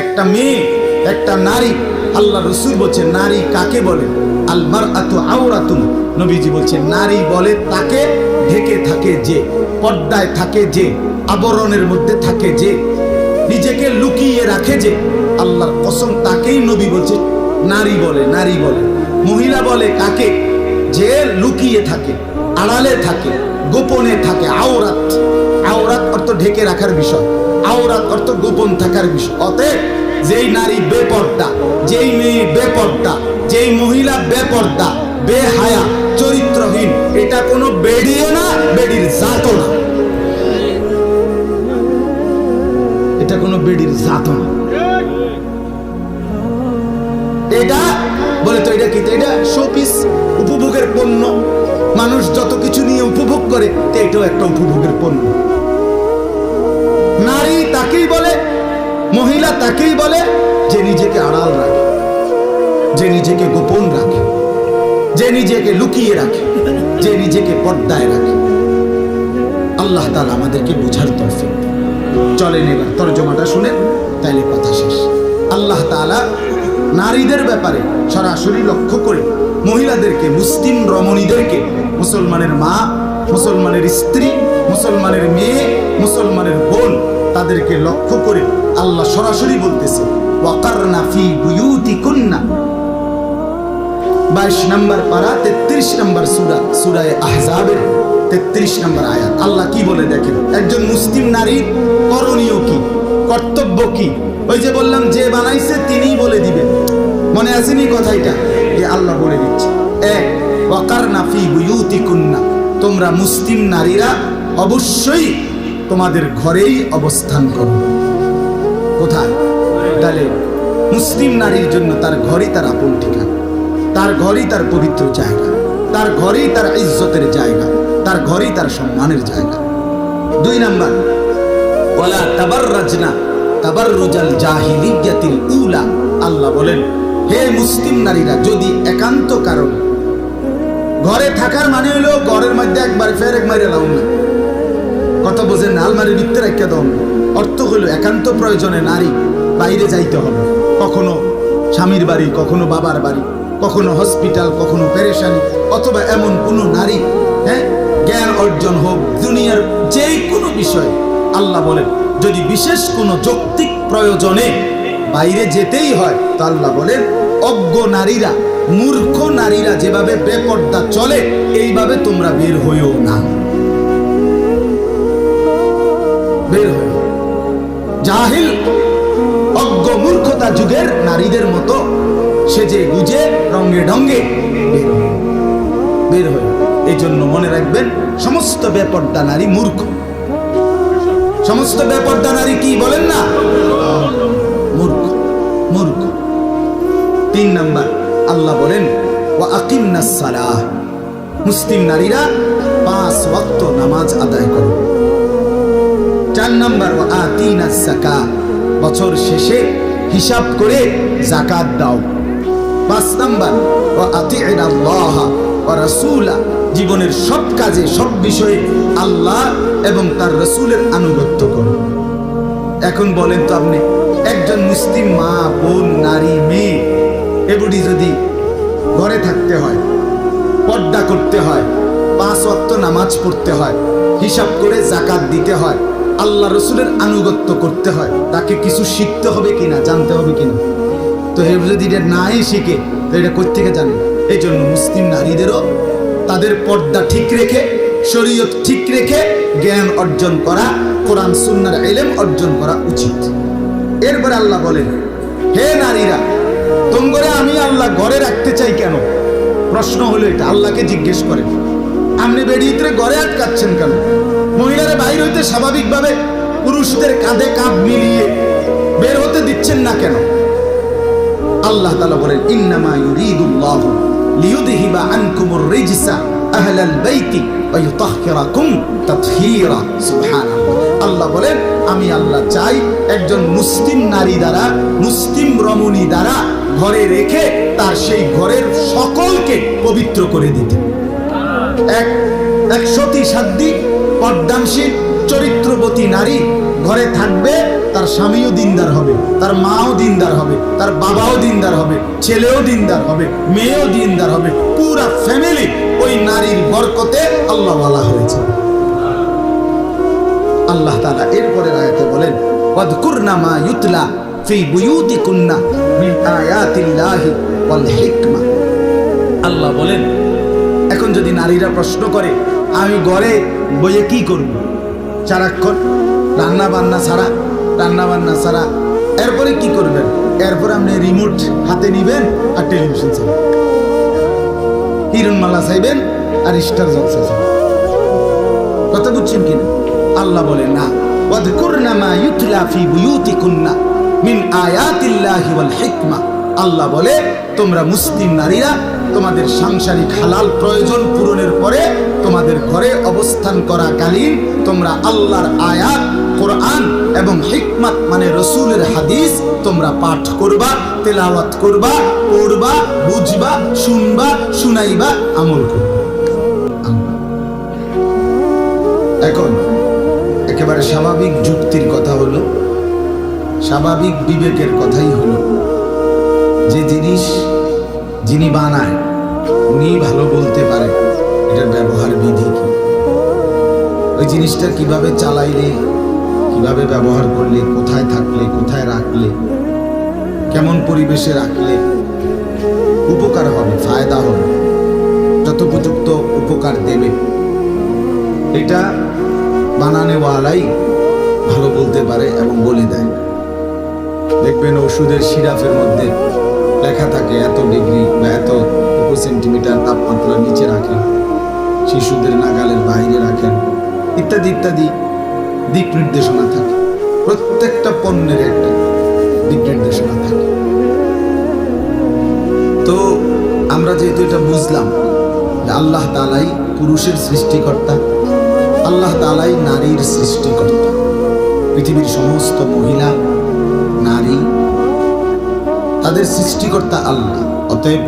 একটা মেয়ে, একটা নারী, আল্লাহ রাসূল বলছেন নারী কাকে বলে? আল মারআতু আওরাতুন। নবীজি বলছেন নারী বলে তাকে ঢেকে থাকে যে, পর্দায় থাকে যে, আবরণের মধ্যে থাকে যে, নিজেকে লুকিয়ে রাখে যে। আল্লাহর কসম তাকেই নবী বলছে নারী বলে। নারী বলে। মহিলা বলে কাকে? যে লুকিয়ে থাকে, আড়ালে থাকে, গোপনে থাকে। আওরাত, আওরাত অর্থ ঢেকে রাখার বিষয়, আওরাত অর্থ গোপন থাকার বিষয়। অতএব যেই নারী বেপর্দা, যেই মেয়ে বেপর্দা, যেই মহিলা বেপর্দা, বেহায়া, চরিত্রহীন, এটা কোনো বেডিও না, বেডির জাতও না। এটা কোনো বেডির জাতও না। এটা বলে তো এটা কি? এটা শোপিস, উপভোগের পণ্য। মানুষ যত কিছু নিয়ে উপভোগ করে, এটাও একটা উপভোগের পণ্য। নারী তাকেই বলে, মহিলা তাকেই বলে যে নিজেকে আড়াল রাখে, যে নিজেকে গোপন রাখে, যে নিজেকে লুকিয়ে রাখে, যে নিজেকে পর্দায় রাখে। আল্লাহ তাআলা আমাদেরকে বুঝার তৌফিক। চলেন এবার তরজমাটা শুনেন, তাইলে কথা শেষ। আল্লাহ তাআলা নারীদের ব্যাপারে সরাসরি লক্ষ্য করে মহিলাদেরকে, মুসলিম রমণীদেরকে, মুসলমানের মা, মুসলমানের স্ত্রী, মুসলমানের মেয়ে, মুসলমানের বোন, তাদেরকে লক্ষ্য করে আল্লাহ সরাসরি বলতেছে ওয়াকারনা ফি বুয়ুতিকুন্না। 22 নম্বর পারা 33 নম্বর সূরা, সূরা আহজাবের 33 নম্বর আয়াত। আল্লাহ কি বলে দেখেন, একজন মুসলিম নারীর করণীয় কি, কর্তব্য কি? ওই যে বললাম যে বানাইছে তিনিই বলে দিবেন। মনে আসেনি কথাটা? যে আল্লাহ বলে দিচ্ছে, এক, ওয়াকারনা ফি বুয়ুতিকুন্না, তোমরা মুসলিম নারীরা অবশ্যই তোমাদের ঘরেই অবস্থান করো। কোথায়? তাহলে মুসলিম নারীর জন্য তার ঘরই তার আপন ঠিকানা, তার ঘরই তার পবিত্র জায়গা, তার ঘরেই তার ইজ্জতের জায়গা, তার ঘরেই তার সম্মানের জায়গা। 2 নাম্বার, ওয়ালা তাবাররাজনা তাবাররুজাল জাহিলিয়াতিল উলা। আল্লাহ বলেন হে মুসলিম নারীরা, যদি একান্ত কারণ, ঘরে থাকার মানে হলো ঘরের মধ্যে একবার ফেরেক মাইরে লাও না, কথা বোঝেন না, আলমারির ভিতরে রেখে দাও না। অর্থ হলো একান্ত প্রয়োজনে নারী বাইরে যাইতে হবে, কখনো স্বামীর বাড়ি, কখনো বাবার বাড়ি, কখনো হসপিটাল, কখনো পেরেশানি, অথবা এমন কোনো নারী, জ্ঞান অর্জন হোক, দুনিয়ার যেই কোনো বিষয়। আল্লাহ বলেন যদি বিশেষ কোনো যৌক্তিক প্রয়োজনে বাইরে যেতেই হয়, তো আল্লাহ বলেন অজ্ঞ নারীরা, মূর্খ নারীরা যেভাবে বেপর্দা চলে, এইভাবে তোমরা বের হইও না, বের হইও। জাহিল, অজ্ঞ, মূর্খতা যুগের নারীদের মতো সেজে গুজে রঙ্গে ঢঙ্গে বের হইও। এই জন্য মনে রাখবেন, সমস্ত বেপর্দা নারী মূর্খ। সমস্ত বেপর্দা নারী কি বলেন না? মূর্খ, মূর্খ। 3 নাম্বার, আল্লাহ বলেন ওয়া আকিমনাস সালাহ, মুসলিম নারীরা 5 ওয়াক্ত নামাজ আদায় করো। 4 নাম্বার, ওয়া আতিনাস যাকাত, বছর শেষে হিসাব করে যাকাত দাও। 5 নাম্বার, ওয়া আতিউল্লাহ ওয়া রাসূলা, জীবনের সব কাজে, সব বিষয়ে আল্লাহ এবং তার রাসূলের আনুগত্য করো। এখন বলেন তো আপনি, একজন মুসলিম মা, বোন, নারী, মেয়ে, এগুলি যদি ঘরে থাকতে হয়, পর্দা করতে হয়, 5 ওয়াক্ত নামাজ পড়তে হয়, হিসাব করে যাকাত দিতে হয়, আল্লাহ রাসূলের আনুগত্য করতে হয়, তাকে কিছু শিখতে হবে কিনা, জানতে হবে কিনা? তো হে যদি এটা নাই শিখে, তো এটা কোত্থেকে জানে? এই জন্য মুসলিম নারীদেরও তাদের পর্দা ঠিক রেখে, শরীয়ত ঠিক রেখে জ্ঞান অর্জন করা, কোরআন সুন্নাহর ইলম অর্জন করা উচিত। এরপরে আল্লাহ বলেন হে নারীরা, তোমরা আমি আল্লাহ ঘরে রাখতে চাই কেন? প্রশ্ন হলো এটা, আল্লাহকে জিজ্ঞেস করেন আপনি বেরিয়ে ঘরে আটকাচ্ছেন কেন? মহিলারা বাইরে হইতে স্বাভাবিকভাবে পুরুষদের কাঁধে কাঁধ মিলিয়ে বের হতে দিচ্ছেন না কেন? আল্লাহ তাআলা বলেন ইন্নামা ইউরিদুল্লাহু লিইউযহিবা আনকুমুর রিজসা আহলাল বাইতি ওয়া ইউতাহহিরাকুম তাতহীরা। সুবহানাল্লাহ। আল্লাহ বলেন আমি আল্লাহ চাই একজন মুসলিম নারী দ্বারা, মুসলিম রমণী দ্বারা ঘরে রেখে তার সেই ঘরের সকলকে পবিত্র করে দিতে। এক সতী সাধ্বী পর্দানশীল চরিত্রবতী নারী ঘরে থাকবে, তার স্বামীও দিনদার হবে, তার মাও দিনদার হবে, তার বাবাও দিনদার হবে, ছেলেও দিনদার হবে, মেয়েও দিনদার হবে, পুরা ফ্যামিলি ওই নারীর বরকতে আল্লাহওয়ালা হয়েছে। আল্লাহ তাআলা এরপরের আয়াতে বলেন, ওয়াযকুরনা মা ইউতলা ফি বুয়ুতিকুন্না মিন আয়াতিল্লাহি ওয়াল হিকমা। আল্লাহ বলেন, এখন যদি নারীরা প্রশ্ন করে আমি ঘরে বইয়ে কি করব, সারাক্ষণ রান্না বান্না ছাড়া এরপরে কি করবেন? এরপরে আপনি রিমোট হাতে নিবেন আর টেলিভিশন চালাবেন, হিরণমালা চাইবেন আর স্টার জলসা চাইবেন। কথা বুঝছেন কিনা? আল্লাহ বলে না, ওয়াযকুরনা মা ইউতলা ফি বুয়ুতিকুন্না মিন আয়াতিল্লাহি ওয়াল হিকমা। আল্লাহ বলে তোমরা মুসলিম নারীরা তোমাদের সাংসারিক হালাল প্রয়োজন পূরণের পরে তোমাদের ঘরে অবস্থান করাকালীন তোমরা আল্লাহর আয়াত কোরআন এবং হিকমত মানে রাসূলের হাদিস তোমরা পাঠ করবা, তেলাওয়াত করবা, পড়বা, বুঝবা, শুনবা, শুনাইবা, আমল করবা। এখন একেবারে স্বাভাবিক যুক্তির কথা হলো, স্বাভাবিক বিবেকের কথাই হলো, যে জিনিস যিনি বানায় উনি ভালো বলতে পারে এটার ব্যবহার বিধি কি, ওই জিনিসটা কিভাবে চালাইলে, কিভাবে ব্যবহার করলে, কোথায় থাকলে, কোথায় রাখলে, কেমন পরিবেশে রাখলে উপকার হবে, ফায়দা হবে, যথোপযুক্ত উপকার দেবে, এটা বানানেওয়ালাই ভালো বলতে পারে এবং বলে দেয়। দেখবেন ওষুধের সিরাপের মধ্যে লেখা থাকে এত ডিগ্রি বা এত সেন্টিমিটার তাপমাত্রা নিচে রাখেন, শিশুদের নাগালের বাইরে রাখেন, ইত্যাদি ইত্যাদি দিক নির্দেশনা থাকে। প্রত্যেকটা পণ্যের একটা দিক নির্দেশনা থাকে। তো আমরা যেহেতু এটা বুঝলাম যে আল্লাহ তাআলাই পুরুষের সৃষ্টিকর্তা, আল্লাহ তাআলাই নারীর সৃষ্টিকর্তা, পৃথিবীর সমস্ত মহিলা নারী তাদের সৃষ্টিকর্তা আল্লাহ। অতএব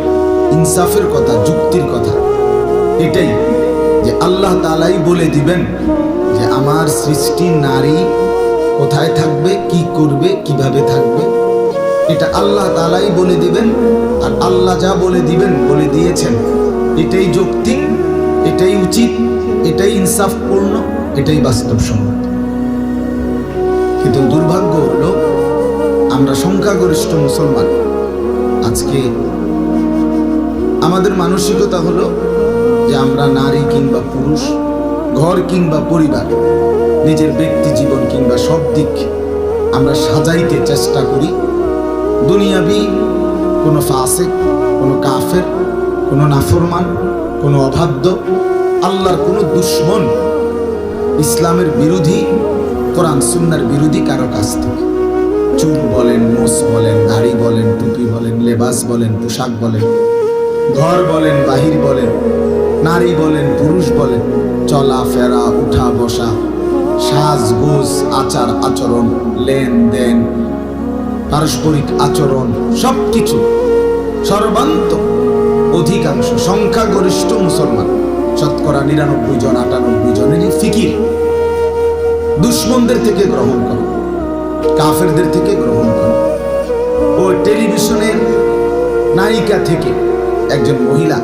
ইনসাফের কথা, যুক্তির কথা এটাই যে আল্লাহ তাআলাই বলে দিবেন যে আমার সৃষ্টি নারী কোথায় থাকবে, কি করবে, কিভাবে থাকবে, এটা আল্লাহ তাআলাই বলে দিবেন। আর আল্লাহ যা বলে দিবেন, বলে দিয়েছেন, এটাই যৌক্তিক, এটাই উচিত, এটাই ইনসাফপূর্ণ, এটাই বাস্তবসম্মত। কিন্তু দুর্ভাগ্য হলো আমরা সংখ্যাগরিষ্ঠ মুসলমান আজকে আমাদের মানসিকতা হলো যে আমরা নারী কিংবা পুরুষ, ঘর কিংবা পরিবার, নিজের ব্যক্তি জীবন কিংবা সব দিক আমরা সাজাইতে চেষ্টা করি দুনিয়াবি কোনো ফাসিক, কোনো কাফের, কোনো নাফরমান, কোনো অবাধ্য, আল্লাহর কোনো দুশ্মন, ইসলামের বিরোধী, কোরআন সুন্নাহর বিরোধী কারো কাছ থেকে। চুল বলেন, মোস বলেন, দাড়ি বলেন, টুপি বলেন, লেবাস বলেন, পোশাক বলেন, ঘর বলেন, বাহির বলেন, নারী বলেন, পুরুষ বলেন, চলা ফেরা, উঠা বসা, সাজগোজ, আচার আচরণ, লেনদেন, পারস্পরিক আচরণ, সবকিছু সর্বান্ত অধিকাংশ সংখ্যাগরিষ্ঠ মুসলমান, শতকরা 99 জন 98 জনেরই ফিকির দুশ্মনদের থেকে গ্রহণ করো, কাফেরদের থেকে গ্রহণ করো। ও টেলিভিশনের নায়িকা থেকে একজন মহিলা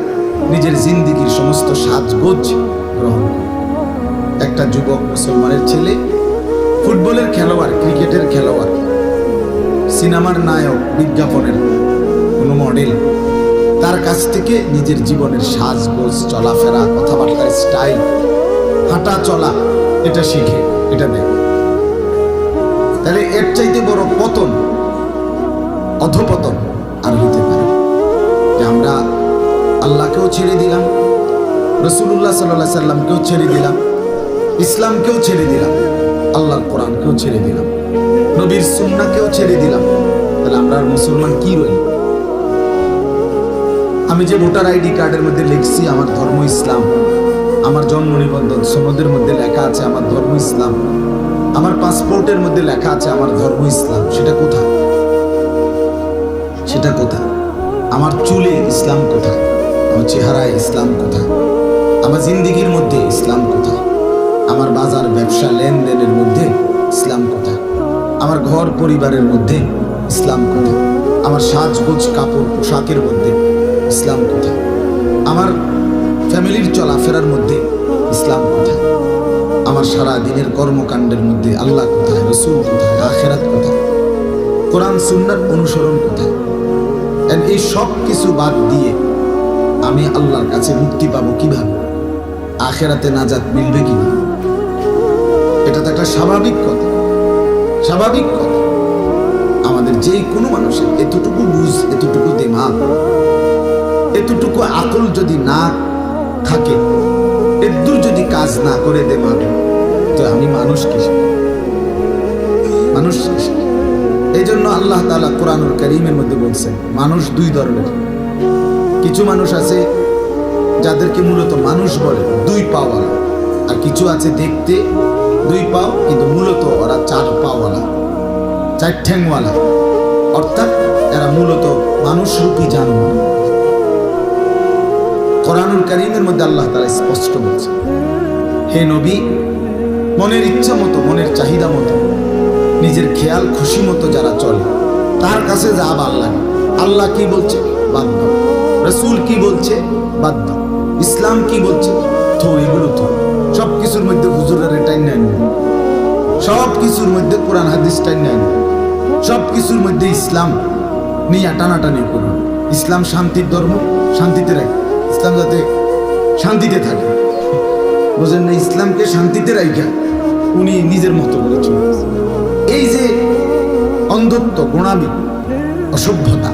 নিজের জিন্দিগির সমস্ত সাজগোজ গ্রহণ করে। একটা যুবক মুসলমানের ছেলে, ফুটবলের খেলোয়াড়, ক্রিকেটের খেলোয়াড়, সিনেমার নায়ক, বিজ্ঞাপনের কোনো মডেল, তার কাছ থেকে নিজের জীবনের সাজগোজ, চলাফেরা, কথাবার্তার স্টাইল, হাঁটা চলা, এটা শিখে, এটা দেখে। তাহলে এর চাইতে বড় পতন, অধপতন আর হতে পারে যে আমরা আল্লাহকেও ছেড়ে দিলাম, রাসূলুল্লাহ সাল্লাল্লাহু আলাইহি সাল্লামকেও ছেড়ে দিলাম, ইসলামকেও ছেড়ে দিলাম, আল্লাহর কোরআনকেও ছেড়ে দিলাম, নবীর সুন্নাহকেও ছেড়ে দিলাম। তাহলে আমরা আর মুসলমান কি রইল? আমি যে ভোটার আইডি কার্ডের মধ্যে লিখছি আমার ধর্ম ইসলাম, আমার জন্ম নিবন্ধন সনদের মধ্যে লেখা আছে আমার ধর্ম ইসলাম, আমার পাসপোর্টের মধ্যে লেখা আছে আমার ধর্ম ইসলাম, সেটা কোথায়? সেটা কোথায়? আমার চুলে ইসলাম কোথায়? আমার চেহারায় ইসলাম কোথায়? আমার জিন্দিগির মধ্যে ইসলাম কোথায়? আমার বাজার, ব্যবসা, লেনদেনের মধ্যে ইসলাম কোথায়? আমার ঘর পরিবারের মধ্যে ইসলাম কোথায়? আমার সাজগোজ কাপড় পোশাকের মধ্যে ইসলাম কোথায়? আমার ফ্যামিলির চলাফেরার মধ্যে ইসলাম কোথায়? আমার সারা দিনের কর্মকাণ্ডের মধ্যে আল্লাহ কোথায়, রসুল কোথায়, আখেরাত কোথায়, কোরআন সুন্নাহর অনুসরণ কোথায়? এই সব কিছু বাদ দিয়ে আমি আল্লাহর কাছে মুক্তি পাবো কিভাবে? আখেরাতে নাজাত মিলবে কিভাবে? এটা তো একটা স্বাভাবিক কথা, স্বাভাবিক কথা। আমাদের যে কোনো মানুষের এতটুকু বুঝ, এতটুকু দিমাগ, এতটুকু আকল যদি না থাকে, এদূর যদি কাজ না করে দিমাগে, তো আমি মানুষ কিসে? মানুষ কিসে? এই জন্য আল্লাহ তাআলা কোরআনুল কারীমের মধ্যে বলছেন মানুষ দুই ধরনের। কিছু মানুষ আছে যাদেরকে মূলত মানুষ বলে, দুই পাওয়ালা, আর কিছু আছে দেখতে দুই পাও কিন্তু মূলত ওরা চার পাওয়ালা, চার ঠ্যাংওয়ালা, অর্থাৎ এরা মূলত মানুষরূপী জানোয়ার। কোরআনুল কারীমের মধ্যে আল্লাহ তাআলা স্পষ্ট বলছে, হে নবী, মনের ইচ্ছা মতো, মনের চাহিদা মতো, নিজের খেয়াল খুশি মতো যারা চলে, তার কাছে যা ভালো লাগে, আল্লাহ কি বলছে বাদ দাও, রাসূল কি বলছে বাদ দাও, ইসলাম কি বলছে তো এগুলো তো সব কিছুর মধ্যে হুজুরের টাইম নেন, সব কিছুর মধ্যে কোরআন হাদিস টাইম নেন, সব কিছুর মধ্যে ইসলাম নিয়ে টানাটানি করুন। ইসলাম শান্তির ধর্ম, শান্তিতে রাখে, ইসলাম যাতে শান্তিতে থাকে, বুঝেন না? ইসলামকে শান্তিতে রাখা উনি নিজের মতো করে চলতেছে। এই যে অন্ধত্ব, গোঁড়ামি, অসভ্যতা,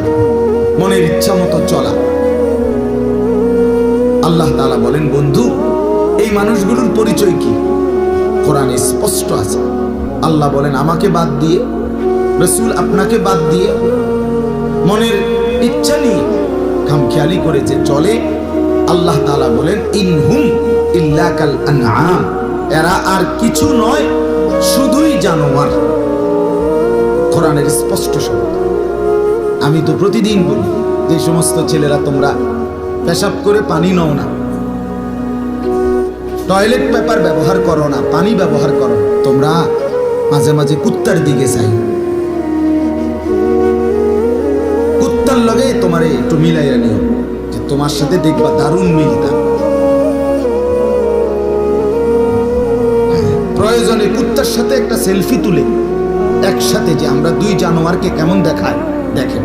মনের ইচ্ছা মতো চলা, আল্লাহ তাআলা বলেন বন্ধু, এই মানুষগুলোর পরিচয় কি? কোরআনে স্পষ্ট আছে। আল্লাহ বলেন আমাকে বাদ দিয়ে, রাসূল আপনাকে বাদ দিয়ে, মনের ইচ্ছা নিয়ে খামখেয়ালি করে যে চলে, আল্লাহ তাআলা বলেন ইনহুম ইল্লা কাল আনআম, এরা আর কিছু নয়, শুধুই জানোয়ার। কোরআনের স্পষ্ট শব্দ। আমি তো প্রতিদিন বলি যে সমস্ত ছেলেরা তোমরা পেশাব করে পানি নাও না, টয়লেট পেপার ব্যবহার করো না, পানি ব্যবহার করো, তোমরা মাঝে মাঝে কুত্তার দিকে চাই, কুত্তার লগে তোমারে একটু মিলাইয়া নিও, যে তোমার সাথে দেখবা দারুণ মিলতা। প্রয়োজনে কুত্তার সাথে একটা সেলফি তুলে একসাথে যে আমরা দুই জানোয়ারকে কেমন দেখায় দেখেন।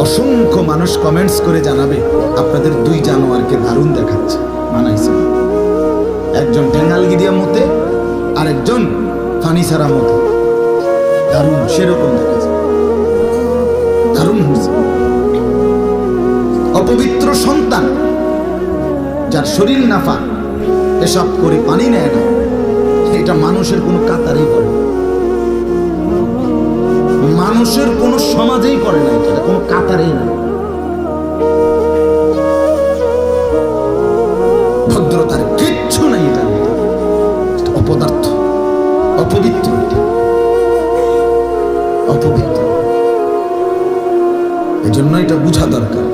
অসংখ্য মানুষ কমেন্টস করে জানাবে আপনাদের দুই জানোয়ারকে দারুণ দেখাচ্ছে, মানাইছে। একজন টেঙ্গালগিরিয়া মতে, আরেকজন ফানিসারা মতে, দারুণ সেরকম দেখাচ্ছে, দারুণ হয়েছে। অপবিত্র সন্তান যার শরীর নাফা, পেশাব করে পানি নেয় না, এটা মানুষের কোনো কাতারেই পড়ে না, মানুষের কোনো সমাজেই পড়ে না, এটা কোনো কাতারেই না। ভদ্রতার কিচ্ছু নাই, এটা অপদার্থ, অপবিত্র, অপবিত্র। এজন্য এটা বোঝা দরকার।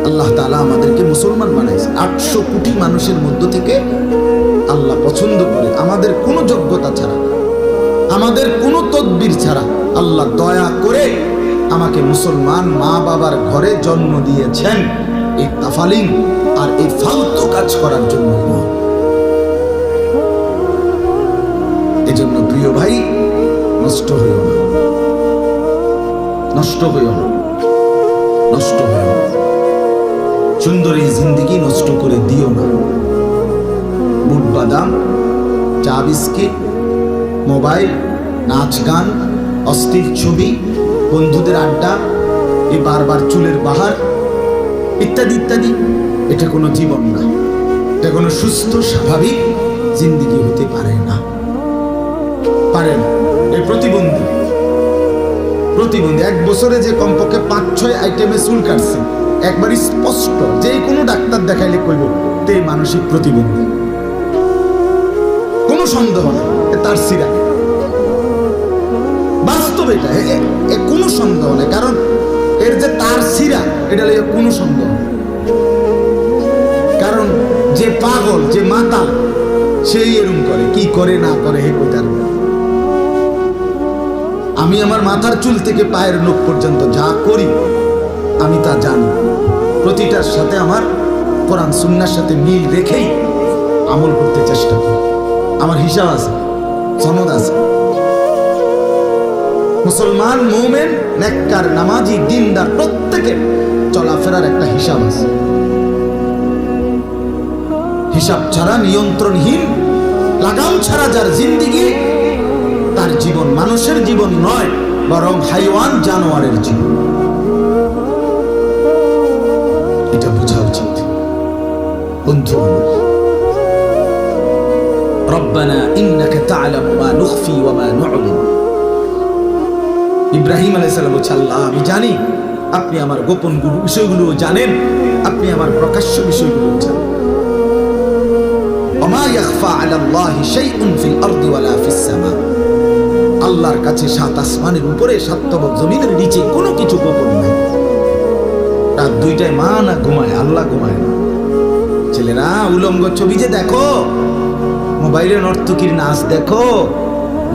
আল্লাহ তাআলা আমাদেরকে মুসলমান বানাইছে। 800 কোটি মানুষের মধ্য থেকে আল্লাহ পছন্দ করে, আমাদের কোনো যোগ্যতা ছাড়া, আমাদের কোনো তদবির ছাড়া আল্লাহ দয়া করে আমাকে মুসলমান মা বাবার ঘরে জন্ম দিয়েছেন, এই তাফালিং আর এই ফালতু কাজ করার জন্য। এজন্য প্রিয় ভাই, নষ্ট হইও না, নষ্ট হইও না, নষ্ট হইও না। সুন্দর এই জিন্দেগি নষ্ট করে দিও না। বুট বাদাম, চা বিস্কিট, মোবাইল, নাচ গান, অস্থির ছবি, বন্ধুদের আড্ডা, এই বারবার চুলের বাহার ইত্যাদি ইত্যাদি, এটা কোনো জীবন না, এটা কোনো সুস্থ স্বাভাবিক জিন্দেগি হতে পারে না, পারে না। এই প্রতিবন্ধী 1 বছরে যে কমপক্ষে 5-6 আইটেমে চুল কাটছে, একবারই স্পষ্ট, যে কোনো ডাক্তার দেখাইলে কইব তে মানসিক প্রতিবন্ধী, কোনো সন্দেহ নেই, তার সিরা বাস্তব, এটা কোনো সন্দেহ নেই। কারণ এর যে তার সিরা, এটা লইয়া কোনো সন্দেহ নেই। কারণ যে পাগল, যে মাতাল, সেই এরম করে, কি করে না করে হে কইতার। আমি আমার মাথার চুল থেকে পায়ের নখ পর্যন্ত যা করি আমি তা জানি, প্রতিটার সাথে আমার কোরআন সুন্নাহর সাথে মিল রেখেই আমল করতে চেষ্টা করি। আমার হিসাব আছে, সনদ আছে। মুসলমান, মুমিন, নেককার, নামাজি, দিনদার প্রত্যেকের চলাফেরার একটা হিসাব আছে। হিসাব ছাড়া, নিয়ন্ত্রণহীন, লাগাম ছাড়া যার জিন্দেগি, তার জীবন মানুষের জীবন নয়, বরং হাইওয়ান, জানোয়ারের জীবন। এটা বোঝা উচিত। বন্ধু, রব্বানা ইন্নাকা তা'লামু মা নুখফি ওয়া মা নু'লিন। ইব্রাহিম আলাইহিস সালাম বলেন, আল্লাহ আমি জানি আপনি আমার গোপন বিষয়গুলো জানেন, আপনি আমার প্রকাশ্য বিষয়গুলো জানেন। ওয়া মা ইয়াখফা আলাল্লাহি শাইউন ফিল আরদি ওয়ালা ফিস সামা। আল্লাহর কাছে সাত আসমানের উপরে, সাত তবক জমিনের নিচে কোনো কিছু গোপন নাই। রাত 2টায় মা না ঘুমায়, আল্লাহ ঘুমায় না। ছেলেরা উলঙ্গ ছবি যে দেখো, মোবাইলে নর্তকীর নাচ দেখো,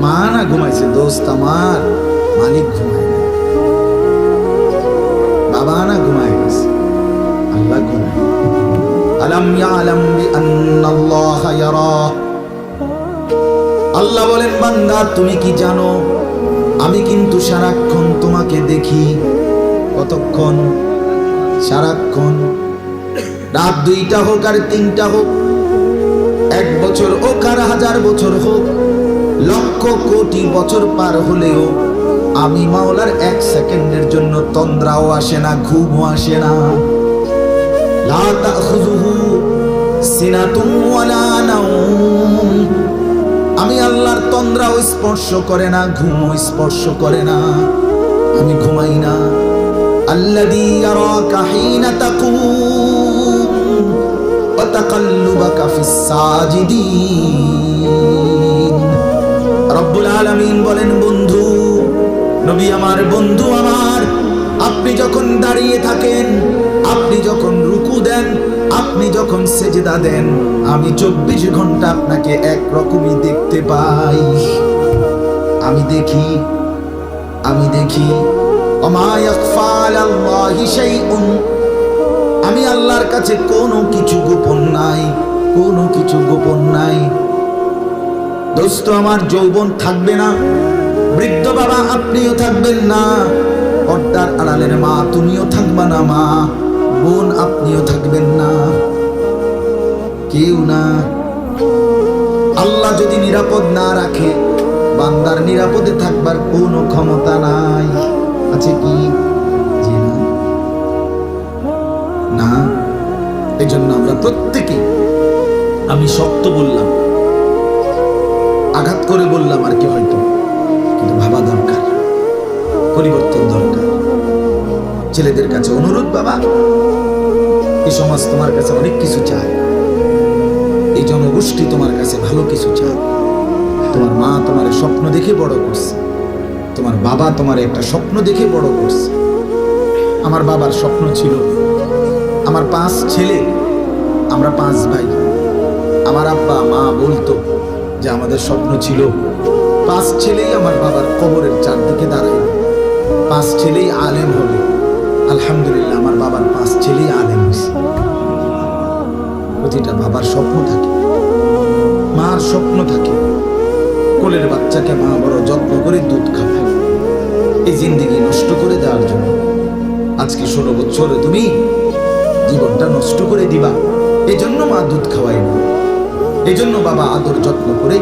মা না ঘুমাইছে, দোস্ত আমার মালিক ঘুমায় না, বাবা না ঘুমায় গেছে, আল্লাহ ঘুমায়। আলাম ইয়ালাম বিআন্নাল্লাহা ইয়ারা। আল্লাহ বলেন, বান্দা তুমি কি জানো আমি কিন্তু সারাক্ষণ তোমাকে দেখি। কতক্ষণ? সারাক্ষণ। রাত 2টা হোক আর 3টা হোক, 1 বছর হোক আর 1000 বছর হোক, লক্ষ কোটি বছর পার হলেও আমি মাওলার 1 সেকেন্ডের জন্য তন্দ্রাও আসে না, ঘুমও আসে না। লা তাখুযুহু সিনাতুন ওয়ালা নাওম। আমি আল্লাহর তন্দ্রাও স্পর্শ করে না, ঘুমও স্পর্শ করে না, আমি ঘুমাই না। আল্লাযী ইয়ারাকা হিনা তাকুম ওয়া তাকাল্লুবাকা ফিস সাজিদিন। রব্বুল আলামিন বলেন, বন্ধু, নবী আমার, বন্ধু আমার, আপনি যখন দাঁড়িয়ে থাকেন, আপনি যখন রুকু দেন, আপনি যখন সেজদা দেন, আমি 24 ঘন্টা আপনাকে একরকমই দেখতে পাই। আমি দেখি, আমি দেখি। ওমা ইয়াখফা আলাল্লাহি শাইউন। আমি আল্লাহর কাছে কোনো কিছু গোপন নাই, কোনো কিছু গোপন নাই। দোস্ত আমার, যৌবন থাকবে না, বৃদ্ধ বাবা আপনিও থাকবেন না, পর্দার আড়ালের মা তুমিও থাকবা না, মা বোন আপনিও থাকবেন না, কেউ না। আল্লাহ যদি নিরাপদ না রাখে, বান্দার নিরাপদে থাকবার কোনো ক্ষমতা নাই। আছে কি? জি না, না। এই জন্য আমরা প্রত্যেকে, আমি শক্ত বললাম, আঘাত করে বললাম আর কি, হয়তো কিন্তু ভাবা দরকার, পরিবর্তন দরকার। ছেলেদের কাছে অনুরোধ, বাবা, এই সমাজ তোমার কাছে অনেক কিছু চায়, এই জনগোষ্ঠী তোমার কাছে ভালো কিছু চায়। তোমার মা তোমার স্বপ্ন দেখে বড় করছে, তোমার বাবা তোমার একটা স্বপ্ন দেখে বড় করছে। আমার বাবার স্বপ্ন ছিল, আমার 5 ছেলে, আমরা 5 ভাই। আমার আব্বা মা বলতো যে আমাদের স্বপ্ন ছিল 5 ছেলেই আমার বাবার কবরের চারদিকে দাঁড়ায়, 5 ছেলেই আলেম হবে। আলহামদুলিল্লাহ, আমার বাবার 5 ছেলেই আলেম হয়েছে। প্রতিটা বাবার স্বপ্ন থাকে, মার স্বপ্ন থাকে, কোলের বাচ্চাকে মা বড় যত্ন করে দুধ খাবে, এই জিন্দেগি নষ্ট করে দেওয়ার জন্য আজকে 16 বছরে তুমি জীবনটা নষ্ট করে দিবা। এই জন্য মা দুধ খাওয়াই না, এই জন্য বাবা আদর যত্ন করে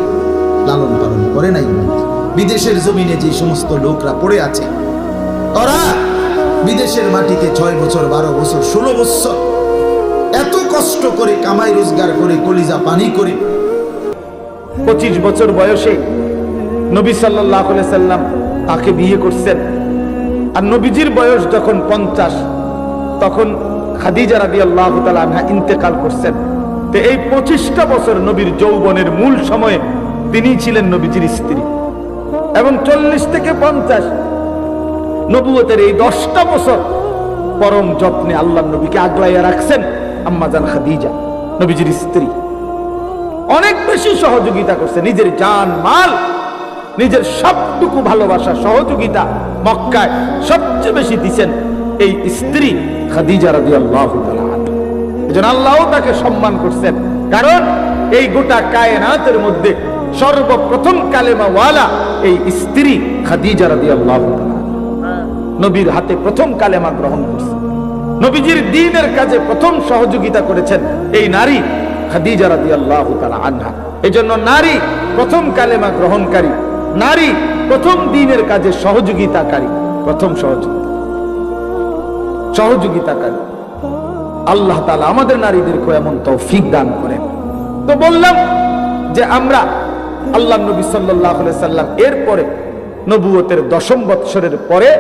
লালন পালন করে নাই। বিদেশের জমিনে যে সমস্ত লোকরা পড়ে আছে, ওরা বিদেশের মাটিতে 6 বছর, 12 বছর, 16 বছর এত কষ্ট করে কামাই রোজগার করে, কলিজা পানি করে 25 বছর বয়সে নবী সাল্লাল্লাহু আলাইহি সাল্লাম তাকে বিয়ে করছেন। আর নবীজির বয়স যখন 50, তখন খাদিজা রাদিয়াল্লাহু তাআলা আনহা ইন্তেকাল করছেন। তো এই 25টা বছর নবীর যৌবনের মূল সময়ে তিনি ছিলেন নবীজির স্ত্রী, এবং 40 থেকে 50 নবুয়তের এই 10টা বছর পরম যত্নে আল্লাহর নবীকে আগলাইয়া রাখছেন আম্মা জান খাদিজা, নবীজির স্ত্রী। অনেক বেশি সহযোগিতা করছে, নিজের জান মাল নিজের সবটুকু ভালোবাসা সহযোগিতা মক্কায় সবচেয়ে বেশি দিচ্ছেন এই স্ত্রী খাদিজা রাদিয়াল্লাহু তাআলা আনহা। এজন্য আল্লাহও তাকে সম্মান করছেন, কারণ এই গোটা কায়নাতের মধ্যে সর্বপ্রথম কালেমা ওয়ালা এই স্ত্রী খাদিজা রাদিয়াল্লাহু তাআলা আনহা। নবীর হাতে প্রথম কালেমা গ্রহণ করছে, নবীজির দ্বীনের কাজে প্রথম সহযোগিতা করেছেন এই নারী খাদিজা রাদিয়াল্লাহু তাআলা আনহা। এজন্য নারী প্রথম কালেমা গ্রহণকারী, নারী প্রথম দ্বীনের কাজে সহযোগিতাকারী, প্রথম সহযোগিতাকারী। আল্লাহ তাআলা আমাদের নারীদেরকে এমন তৌফিক দান করেন। তো বললাম যে আমরা আল্লাহ নবী সাল্লাল্লাহু আলাইহি সাল্লাম এরপরে নবুয়তের 10ম বৎসরের পরে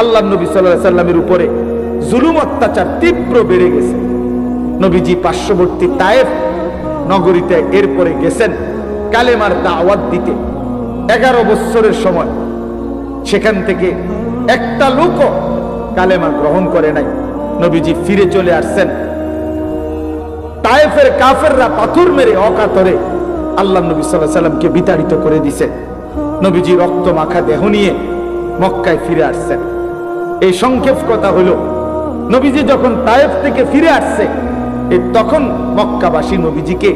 আল্লাহ নবী সাল্লাল্লাহু আলাইহি সাল্লামের উপরে জুলুম অত্যাচার তীব্র বেড়ে গেছে। নবীজি পার্শ্ববর্তী তায়েফ নগরীতে এরপরে গেছেন কালেমার দাওয়াত দিতে। 11 বছরের সময় সেখান থেকে একটা লোকও কালেমা গ্রহণ করে নাই। নবীজি ফিরে চলে আসছেন। তায়েফের কাফেররা পাথর মেরে অকাতরে আল্লাহ নবী সাল্লাল্লাহু আলাইহি সাল্লামকে বিতাড়িত করে দিয়েছে। নবীজি রক্ত মাখা দেহ নিয়ে মক্কায় ফিরে আসছেন। এই সংক্ষেপ কথা হলো, নবীজি যখন তায়েফ থেকে ফিরে আসছে তখন মক্কাবাসী নবীজিকে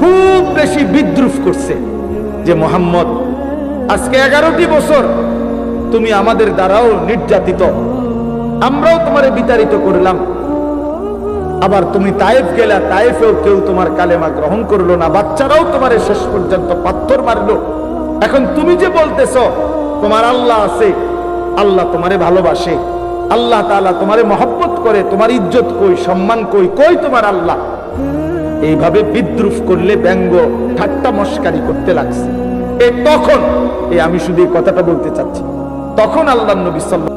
খুব বেশি বিদ্রুপ করছে যে মুহাম্মদ, আজকে 11টি বছর তুমি আমাদের দ্বারাও নির্যাতিত, আমরাও তোমারে বিতাড়িত করলাম, আবার তুমি তায়েফ গেলা, তায়েফেও কেউ তোমার কালেমা গ্রহণ করলো না, বাচ্চারাও তোমারে শেষ পর্যন্ত পাথর মারলো। এখন তুমি যে বলতেছো তোমার আল্লাহ আছে, আল্লাহ তোমারে ভালোবাসে, আল্লাহ তাআলা তোমারে মহব্বত করে, তোমার ইজ্জত কই, সম্মান কই, কই তোমার আল্লাহ? এইভাবে বিদ্রুপ করলে, ব্যঙ্গ ঠাট্টা মস্কারি করতে লাগছে। তখন আমি শুধু এই কথাটা বলতে চাচ্ছি, তখন আল্লাহ নবী সাল্লাল্লাহু